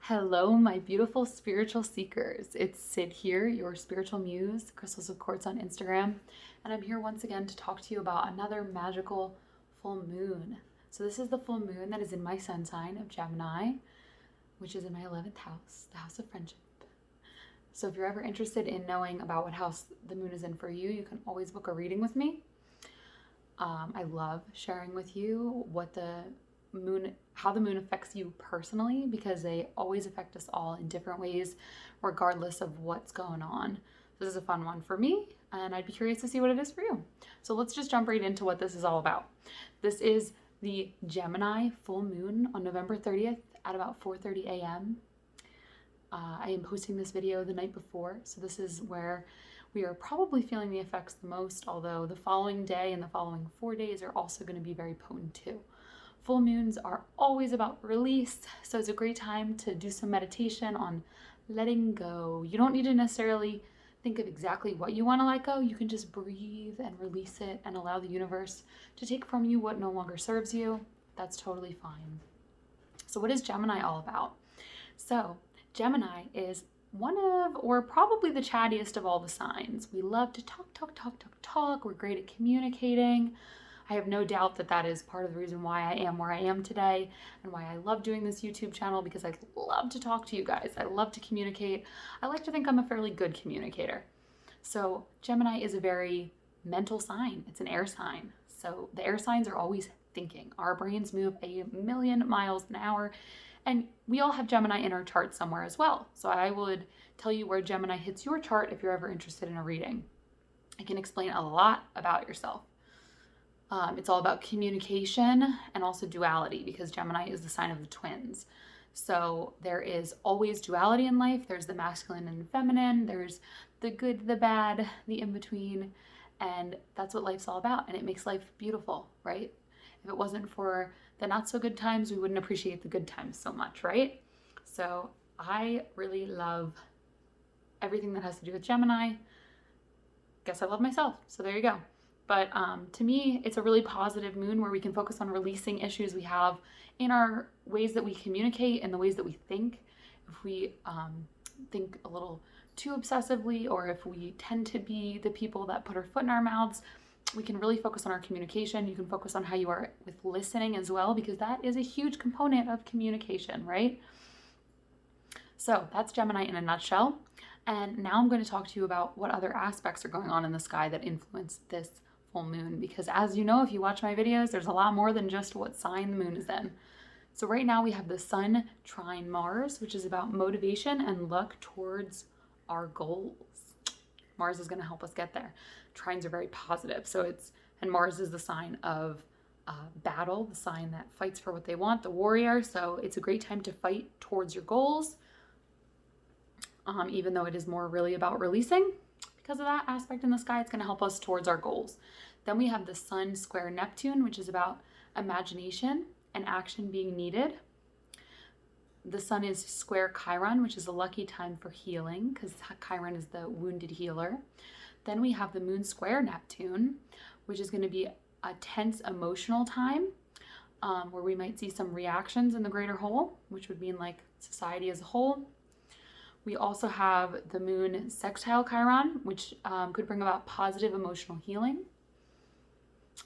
Hello, my beautiful spiritual seekers. It's Sid here, your spiritual muse, Crystals of Quartz on Instagram, and I'm here once again to talk to you about another magical full moon. So this is the full moon that is in my sun sign of Gemini, which is in my 11th house, the house of friendship. So if you're ever interested in knowing about what house the moon is in for you, you can always book a reading with me. I love sharing with you how the moon affects you personally, because they always affect us all in different ways, regardless of what's going on. This is a fun one for me, and I'd be curious to see what it is for you. So let's just jump right into what this is all about. This is the Gemini full moon on November 30th at about 4:30 a.m. I am posting this video the night before, so this is where we are probably feeling the effects the most, although the following day and the following 4 days are also going to be very potent too. Full moons are always about release, so it's a great time to do some meditation on letting go. You don't need to necessarily think of exactly what you want to let go. You can just breathe and release it and allow the universe to take from you what no longer serves you. That's totally fine. So what is Gemini all about? So Gemini is one of, or probably the chattiest of all the signs. We love to talk. We're great at communicating. I have no doubt that that is part of the reason why I am where I am today and why I love doing this YouTube channel, because I love to talk to you guys. I love to communicate. I like to think I'm a fairly good communicator. So Gemini is a very mental sign. It's an air sign. So the air signs are always thinking. Our brains move a million miles an hour, and we all have Gemini in our chart somewhere as well. So I would tell you where Gemini hits your chart if you're ever interested in a reading. It can explain a lot about yourself. It's all about communication and also duality, because Gemini is the sign of the twins. So there is always duality in life. There's the masculine and feminine. There's the good, the bad, the in-between. And that's what life's all about. And it makes life beautiful, right? If it wasn't for the not so good times, we wouldn't appreciate the good times so much, right? So I really love everything that has to do with Gemini. Guess I love myself. So there you go. But to me, it's a really positive moon where we can focus on releasing issues we have in our ways that we communicate and the ways that we think. If we think a little too obsessively, or if we tend to be the people that put our foot in our mouths, we can really focus on our communication. You can focus on how you are with listening as well, because that is a huge component of communication, right? So that's Gemini in a nutshell. And now I'm going to talk to you about what other aspects are going on in the sky that influence this full moon, because as you know, if you watch my videos, there's a lot more than just what sign the moon is in. So right now we have the sun trine Mars, which is about motivation and luck towards our goals. Mars is going to help us get there. Trines are very positive. And Mars is the sign of battle, the sign that fights for what they want, the warrior. So it's a great time to fight towards your goals, even though it is more really about releasing. Because of that aspect in the sky, it's going to help us towards our goals. Then we have the sun square Neptune, which is about imagination and action being needed. The sun is square Chiron, which is a lucky time for healing, because Chiron is the wounded healer. Then we have the moon square Neptune, which is going to be a tense emotional time, where we might see some reactions in the greater whole, which would mean like society as a whole. We also have the moon sextile Chiron, which could bring about positive emotional healing.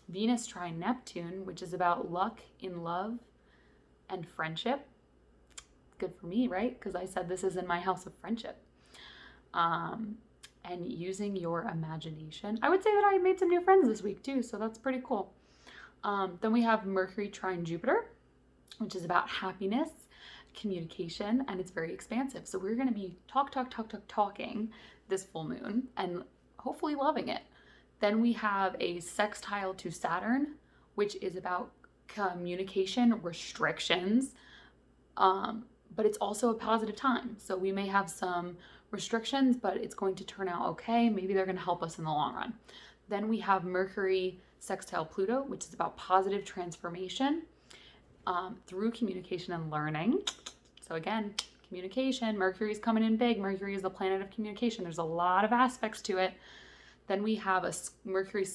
Venus trine Neptune, which is about luck in love and friendship. Good for me, right? Because I said this is in my house of friendship. And using your imagination. I would say that I made some new friends this week too, so that's pretty cool. Then we have Mercury trine Jupiter, which is about happiness, communication, and it's very expansive. So we're going to be talking this full moon and hopefully loving it. Then we have a sextile to Saturn, which is about communication restrictions, but it's also a positive time. So we may have some restrictions, but it's going to turn out okay. Maybe they're going to help us in the long run. Then we have Mercury sextile Pluto, which is about positive transformation through communication and learning. So again, communication, Mercury's coming in big. Mercury is the planet of communication. There's a lot of aspects to it. Then we have a Mercury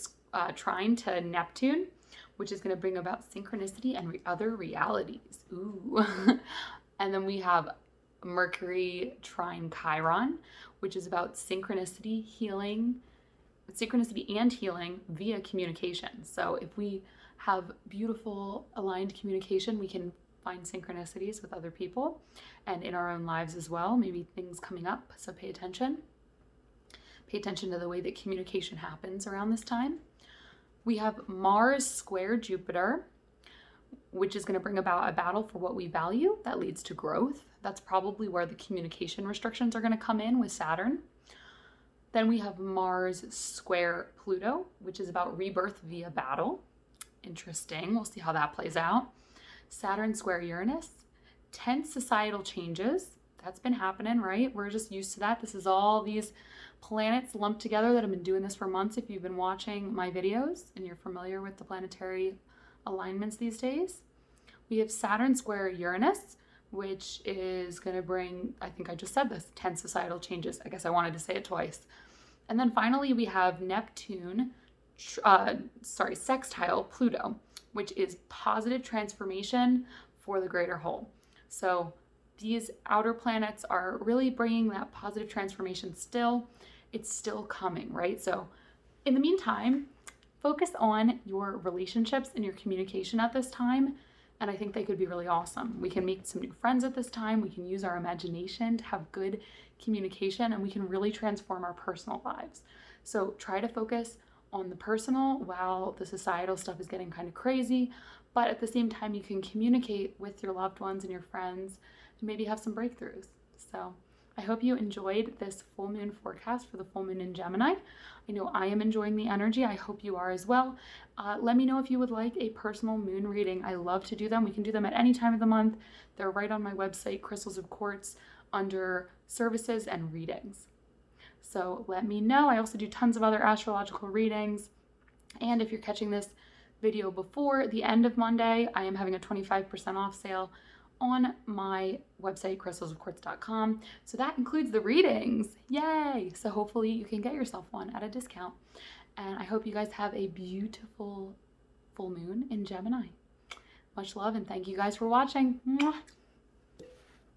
trine to Neptune, which is going to bring about synchronicity and other realities. Ooh. And then we have Mercury trine Chiron, which is about synchronicity and healing via communication. So if we have beautiful aligned communication, we can find synchronicities with other people and in our own lives as well, maybe things coming up. So pay attention. Pay attention to the way that communication happens around this time. We have Mars square Jupiter, which is going to bring about a battle for what we value that leads to growth. That's probably where the communication restrictions are going to come in with Saturn. Then we have Mars square Pluto, which is about rebirth via battle. Interesting. We'll see how that plays out. Saturn square Uranus, tense societal changes. That's been happening, right? We're just used to that. This is all these planets lumped together that have been doing this for months. If you've been watching my videos and you're familiar with the planetary alignments these days. We have Saturn square Uranus, which is going to bring, I think I just said this, 10 societal changes. I guess I wanted to say it twice. And then finally we have Neptune, sextile Pluto, which is positive transformation for the greater whole. So these outer planets are really bringing that positive transformation still. It's still coming, right? So in the meantime, focus on your relationships and your communication at this time. And I think they could be really awesome. We can make some new friends at this time. We can use our imagination to have good communication, and we can really transform our personal lives. So try to focus on the personal while the societal stuff is getting kind of crazy. But at the same time, you can communicate with your loved ones and your friends and maybe have some breakthroughs. So I hope you enjoyed this full moon forecast for the full moon in Gemini. I know I am enjoying the energy. I hope you are as well. Let me know if you would like a personal moon reading. I love to do them. We can do them at any time of the month. They're right on my website, Crystals of Quartz, under services and readings. So let me know. I also do tons of other astrological readings. And if you're catching this video before the end of Monday, I am having a 25% off sale on my website, crystalsofquartz.com. So that includes the readings. Yay! So hopefully you can get yourself one at a discount. And I hope you guys have a beautiful full moon in Gemini. Much love and thank you guys for watching. Mwah!